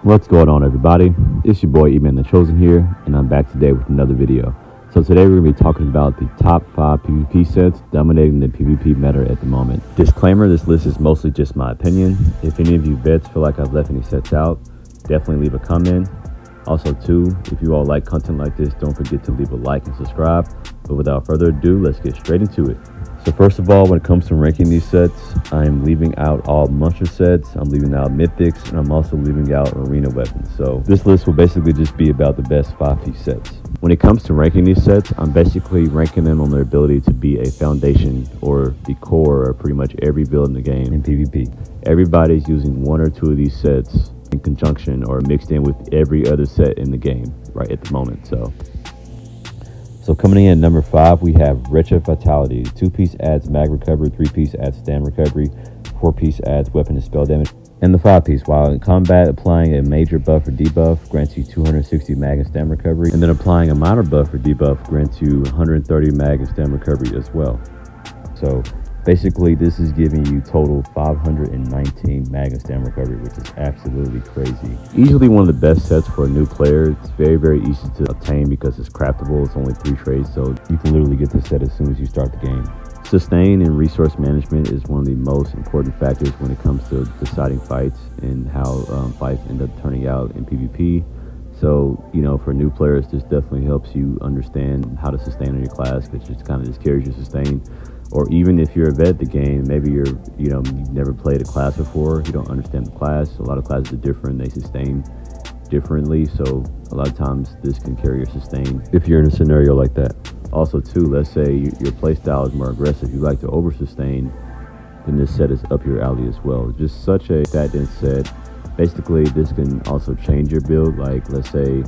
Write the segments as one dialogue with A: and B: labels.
A: What's going on, everybody? It's your boy E-Man the Chosen here, and I'm back today with another video. So today we're going to be talking about the top 5 PvP sets dominating the PvP meta at the moment. Disclaimer, this list is mostly just my opinion. If any of you vets feel like I've left any sets out, definitely leave a comment. Also too, if you all like content like this, don't forget to leave a like and subscribe. But without further ado, let's get straight into it. So first of all, when it comes to ranking these sets, I'm leaving out all monster sets, I'm leaving out mythics, and I'm also leaving out arena weapons. So this list will basically just be about the best 5 piece sets. When it comes to ranking these sets, I'm basically ranking them on their ability to be a foundation or the core of pretty much every build in the game in PvP. Everybody's using 1 or 2 of these sets in conjunction or mixed in with every other set in the game right at the moment. So coming in at number 5, we have Wretched Fatality. 2-piece adds mag recovery, 3-piece adds stand recovery, 4-piece adds weapon and spell damage. And the 5-piece, while in combat, applying a major buff or debuff grants you 260 mag and stand recovery, and then applying a minor buff or debuff grants you 130 mag and stand recovery as well. So basically, this is giving you total 519 mag and stand recovery, which is absolutely crazy. Easily one of the best sets for a new player. It's very, very easy to obtain because it's craftable. It's only 3 trades, so you can literally get this set as soon as you start the game. Sustain and resource management is one of the most important factors when it comes to deciding fights and how fights end up turning out in PvP. So, you know, for new players, this definitely helps you understand how to sustain on your class, which just kind of just carries your sustain. Or even if you're a vet at the game, maybe you've never played a class before, you don't understand the class. A lot of classes are different, they sustain differently, so a lot of times this can carry your sustain if you're in a scenario like that. Also too, let's say your playstyle is more aggressive, you like to over sustain, then this set is up your alley as well. Just such a stat dense set. Basically, this can also change your build. Like, let's say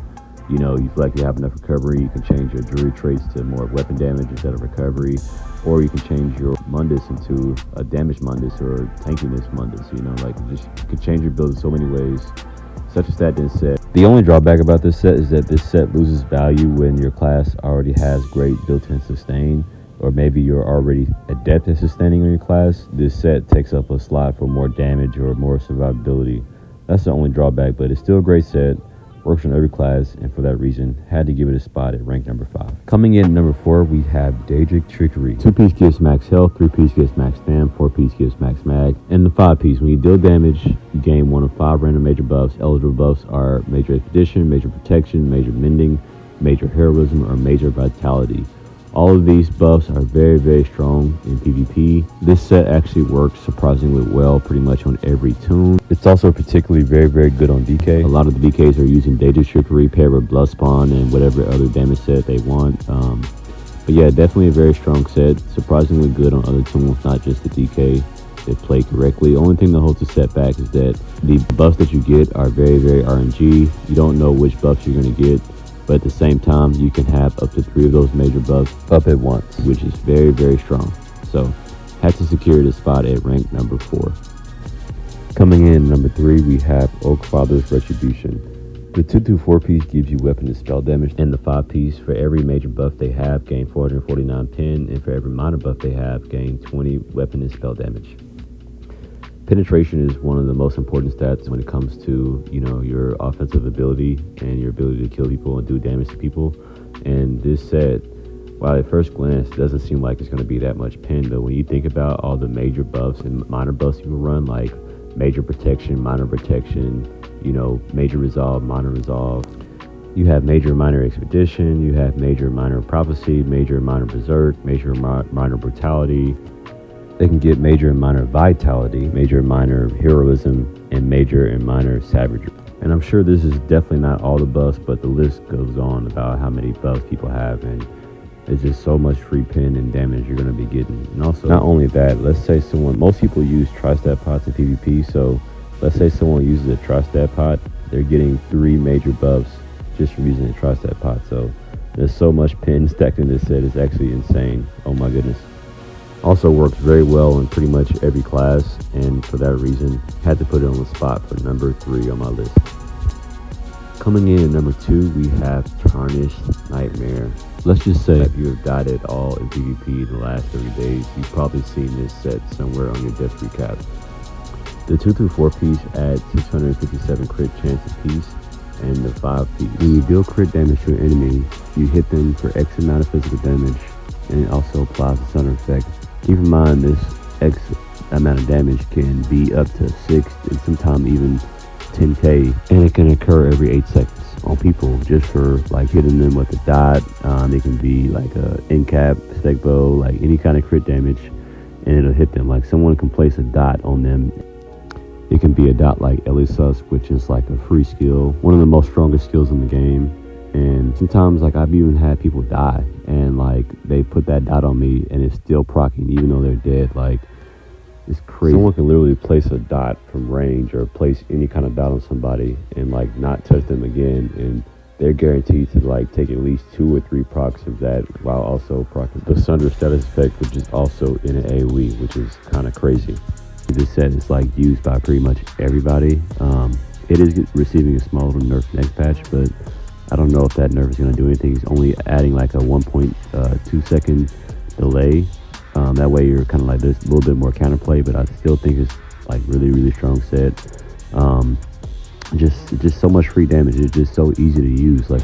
A: you feel like you have enough recovery, you can change your druid traits to more weapon damage instead of recovery, or you can change your Mundus into a damage Mundus or tankiness Mundus. You could change your build in so many ways. Such a stat dense set. The only drawback about this set is that this set loses value when your class already has great built-in sustain, or maybe you're already adept at sustaining on your class. This set takes up a slot for more damage or more survivability. That's the only drawback, but it's still a great set. Works on every class, and for that reason, had to give it a spot at rank number 5. Coming in at number 4, we have Daedric Trickery. 2-piece gives max health, 3-piece gives max stam, 4-piece gives max mag, and the 5-piece, when you deal damage, you gain 1 of 5 random major buffs. Eligible buffs are major expedition, major protection, major mending, major heroism, or major vitality. All of these buffs are very, very strong in PvP. This set actually works surprisingly well pretty much on every tune. It's also particularly very, very good on DK. A lot of the DKs are using Daedric Trickery paired with Blood Spawn and whatever other damage set they want. But yeah, definitely a very strong set. Surprisingly good on other tunes, not just the DK. If played correctly. The only thing that holds a setback is that the buffs that you get are very, very RNG. You don't know which buffs you're going to get. But at the same time, you can have up to 3 of those major buffs up at once, which is very, very strong. So, had to secure this spot at rank number 4. Coming in number 3, we have Oakfather's Retribution. The 2-4-piece gives you weapon and spell damage, and the 5-piece, for every major buff they have, gain 449 pen, and for every minor buff they have, gain 20 weapon and spell damage. Penetration is one of the most important stats when it comes to, your offensive ability and your ability to kill people and do damage to people. And this set, while at first glance doesn't seem like it's going to be that much pen, but when you think about all the major buffs and minor buffs people run, like major protection, minor protection, major resolve, minor resolve, you have major minor expedition, you have major minor prophecy, major minor berserk, major minor brutality. They can get major and minor vitality, major and minor heroism, and major and minor savagery. And I'm sure this is definitely not all the buffs, but the list goes on about how many buffs people have, and it's just so much free pen and damage you're going to be getting. And also, not only that, let's say most people use tri-stat pots in PvP, so let's say someone uses a tri-stat pot, they're getting 3 major buffs just from using a tri-stat pot. So there's so much pen stacked in this set, it's actually insane. Oh my goodness. Also works very well in pretty much every class, and for that reason, had to put it on the spot for number 3 on my list. Coming in at number 2, we have Tarnished Nightmare. Let's just say if you have died at all in PvP in the last 30 days, you've probably seen this set somewhere on your death recap. The 2 through 4 piece adds 657 crit chance apiece, and the 5 piece. When you deal crit damage to an enemy, you hit them for X amount of physical damage, and it also applies a Sunder effect. Keep in mind, this X amount of damage can be up to 6 and sometimes even 10k, and it can occur every 8 seconds on people just for like hitting them with a dot. It can be like a end cap, spec bow, like any kind of crit damage, and it'll hit them. Like someone can place a dot on them. It can be a dot like Elisus, which is like a free skill, one of the most strongest skills in the game. And sometimes like I've even had people die and like they put that dot on me and it's still proccing even though they're dead. Like it's crazy. Someone can literally place a dot from range or place any kind of dot on somebody and like not touch them again, and they're guaranteed to like take at least 2 or 3 procs of that while also proccing the Sunder status effect, which is also in an AoE, which is kind of crazy. This set is like used by pretty much everybody. It is receiving a small little nerf next patch, but I don't know if that nerf is going to do anything. It's only adding like a 1.2 second delay. That way you're kind of like, there's a little bit more counterplay, but I still think it's like really strong set. Just so much free damage. It's just so easy to use. Like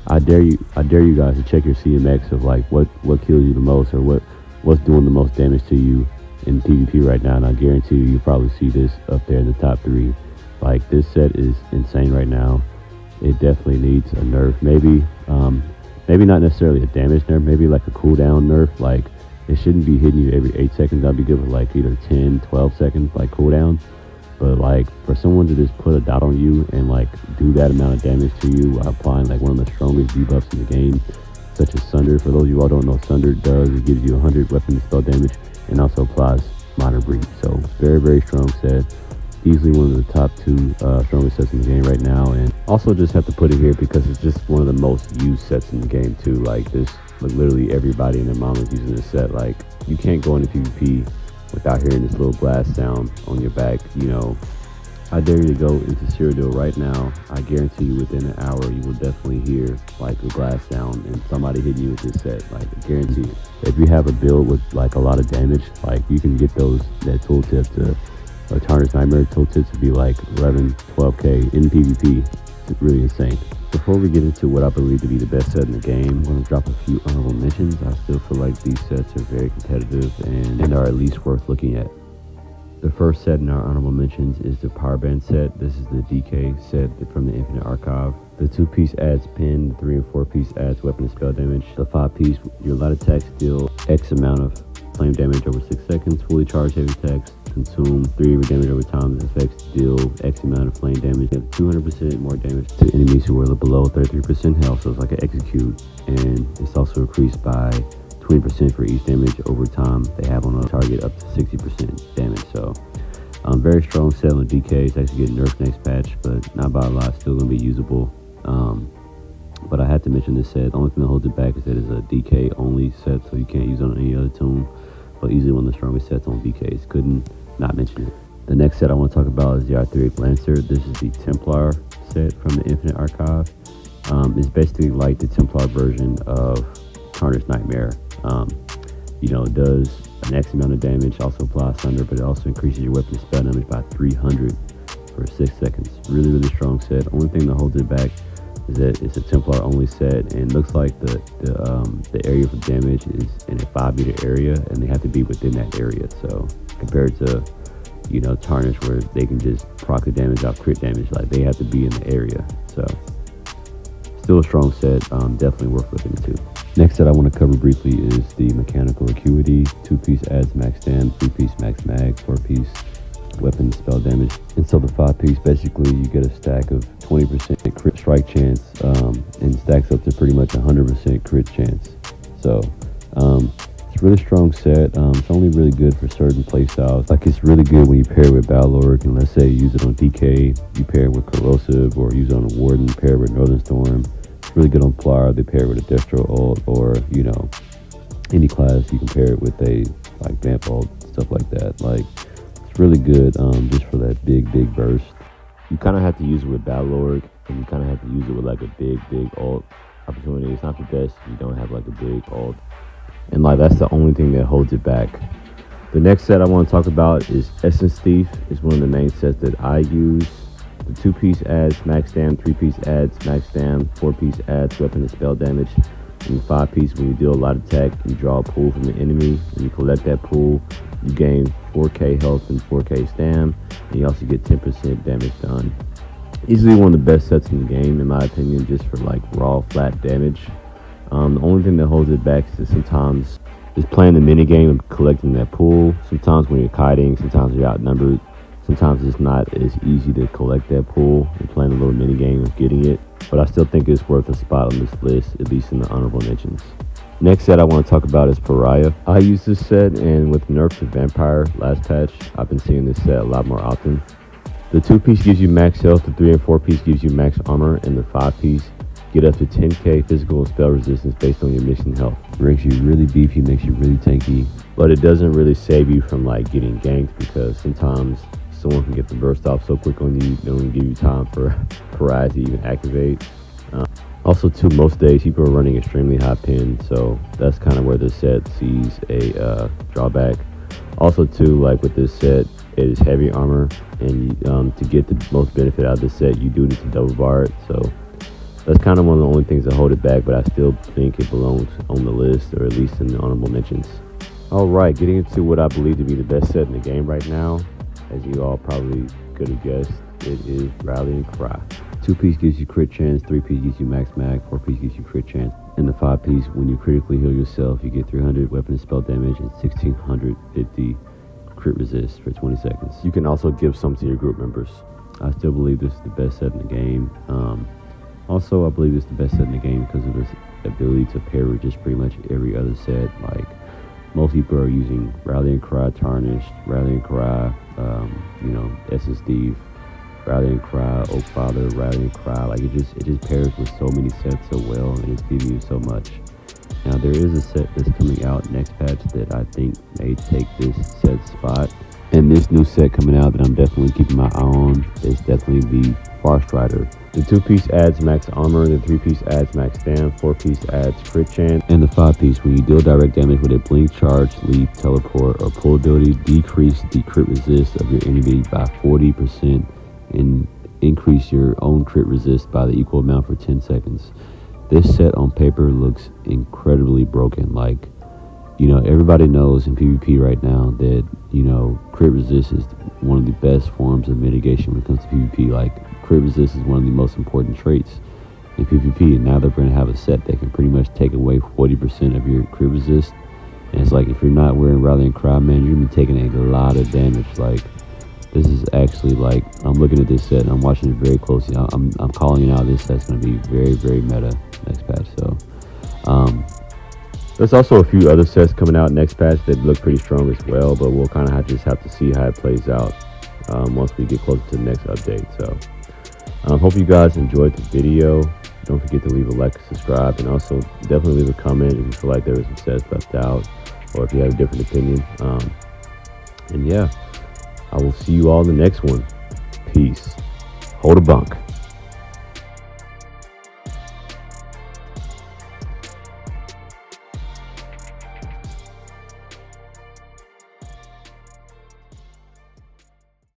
A: I dare you guys to check your CMX of like what kills you the most, or what's doing the most damage to you in PvP right now, and I guarantee you'll probably see this up there in the top 3. Like this set is insane right now. It definitely needs a nerf. Maybe not necessarily a damage nerf, maybe like a cooldown nerf. Like it shouldn't be hitting you every 8 seconds. I'd be good with like either 10, 12 seconds like cooldown. But like for someone to just put a dot on you and like do that amount of damage to you while applying like one of the strongest debuffs in the game, such as Sunder. For those of you all don't know, Sunder does, it gives you 100 weapon spell damage and also applies minor breach. So very strong set. Easily one of the top 2 strongest sets in the game right now. And also just have to put it here because it's just one of the most used sets in the game too. Like this, like literally everybody and their mom is using this set. Like you can't go into PvP without hearing this little blast sound on your back. You know, I dare you to go into Cyrodiil right now. I guarantee you within an hour you will definitely hear like a blast sound and somebody hitting you with this set. Like I guarantee you. If you have a build with like a lot of damage, like you can get that tooltip to a Tarnished Nightmare tooltip to be like 11, 12k in PvP. It's really insane. Before we get into what I believe to be the best set in the game, I'm going to drop a few honorable mentions. I still feel like these sets are very competitive and are at least worth looking at. The first set in our honorable mentions is the Power Band set. This is the DK set from the Infinite Archive. The 2 piece adds pin, the 3 and 4 piece adds weapon and spell damage. The 5 piece, your light attacks deal X amount of flame damage over 6 seconds. Fully charged heavy attacks consume 3 damage over time. The effects deal X amount of flame damage. You have 200% more damage to enemies who are below 33% health, so it's like an execute. And it's also increased by 20% for each damage over time they have on a target, up to 60% damage. So very strong set on DK. It's actually getting nerfed next patch, but not by a lot. Still going to be usable. But I had to mention this set. The only thing that holds it back is that it's a DK only set, so you can't use it on any other tune. But easily one of the strongest sets on DKs. Couldn't not mention it. The next set I want to talk about is the Arthuric Lancer. This is the Templar set from the Infinite Archive. It's basically like the Templar version of Tarnished Nightmare. You know, it does an X amount of damage, also applies Thunder, but it also increases your weapon spell damage by 300 for 6 seconds. Really strong set. Only thing that holds it back is that it's a Templar only set, and looks like the area for damage is in a 5-meter area, and they have to be within that area. So compared to, you know, Tarnished, where they can just proc the damage off crit damage, like they have to be in the area. So still a strong set, definitely worth looking into. Next set I want to cover briefly is the Mechanical Acuity. 2 piece adds max stam, 3 piece max mag, 4 piece weapon spell damage. And so the 5 piece, basically you get a stack of 20% crit strike chance, and stacks up to pretty much 100% crit chance. So it's a really strong set. It's only really good for certain playstyles. Like it's really good when you pair it with Balorg, and let's say you use it on DK, you pair it with Corrosive, or use it on a Warden, pair it with Northern Storm. It's really good on Plar. They pair it with a Destro ult, or, you know, any class you can pair it with a like Vamp ult, stuff like that. Like it's really good just for that big burst. You kind of have to use it with Balorg, and you kind of have to use it with like a big ult opportunity. It's not the best if you don't have like a big ult, and like that's the only thing that holds it back. The next set I want to talk about is Essence Thief. It's one of the main sets that I use. The 2-piece adds max stam, 3-piece adds max stam, 4-piece adds weapon and spell damage, and the 5-piece, when you deal a lot of attack, you draw a pool from the enemy. When you collect that pool, you gain 4k health and 4k stam, and you also get 10% damage done. Easily one of the best sets in the game, in my opinion, just for like raw flat damage. The only thing that holds it back is sometimes is playing the mini game of collecting that pool. Sometimes when you're kiting, sometimes you're outnumbered. Sometimes it's not as easy to collect that pool and playing a little mini game of getting it, but I still think it's worth a spot on this list, at least in the honorable mentions. Next set I want to talk about is Pariah. I use this set, and with nerf to Vampire last patch, I've been seeing this set a lot more often. The 2-piece gives you max health, the 3 and 4-piece gives you max armor, and the 5-piece get up to 10k physical and spell resistance based on your mission health. It makes you really beefy, makes you really tanky, but it doesn't really save you from like getting ganked, because sometimes someone can get the burst off so quick on you, they don't even give you time for Pariah to even activate. Also too, most days people are running extremely high pin, so that's kind of where this set sees a drawback. Also too, like with this set, it is heavy armor, and to get the most benefit out of this set, you do need to double bar it, so that's kind of one of the only things that hold it back, but I still think it belongs on the list, or at least in the honorable mentions. Alright, getting into what I believe to be the best set in the game right now. As you all probably could have guessed, it is Rallying Cry. 2-piece gives you crit chance, 3-piece gives you max mag, 4-piece gives you crit chance, and the 5-piece, when you critically heal yourself, you get 300 weapon and spell damage and 1650 crit resist for 20 seconds. You can also give some to your group members. I still believe this is the best set in the game. Also, I believe this is the best set in the game because of its ability to pair with just pretty much every other set. Like, most people are using Rallying Cry, Tarnished, Rallying Cry, Essence Thief, Rallying Cry, Oakfather, Rallying Cry. Like, it just pairs with so many sets so well, and it's giving you so much. Now, there is a set that's coming out next patch that I think may take this set's spot. And this new set coming out that I'm definitely keeping my eye on is definitely the Farstrider. The 2-piece adds max armor, the 3-piece adds max stam, 4-piece adds crit chance, and the 5-piece, when you deal direct damage with a blink, charge, leap, teleport, or pull ability, decrease the crit resist of your enemy by 40% and increase your own crit resist by the equal amount for 10 seconds. This set on paper looks incredibly broken. Like, everybody knows in PvP right now that, crit resist is one of the best forms of mitigation when it comes to PvP. Like, crit resist is one of the most important traits in PvP, and now they're going to have a set that can pretty much take away 40% of your crit resist. And it's like, if you're not wearing Rallying Cry, man, you're going to be taking a lot of damage. Like, this is actually, like, I'm looking at this set and I'm watching it very closely. I'm calling it out. This set's going to be very, very meta next patch. So, there's also a few other sets coming out next patch that look pretty strong as well, but we'll kind of just have to see how it plays out once we get closer to the next update. So, hope you guys enjoyed the video. Don't forget to leave a like and subscribe, and also definitely leave a comment if you feel like there was some sets left out, or if you have a different opinion. And yeah, I will see you all in the next one. Peace. Hold a bunk.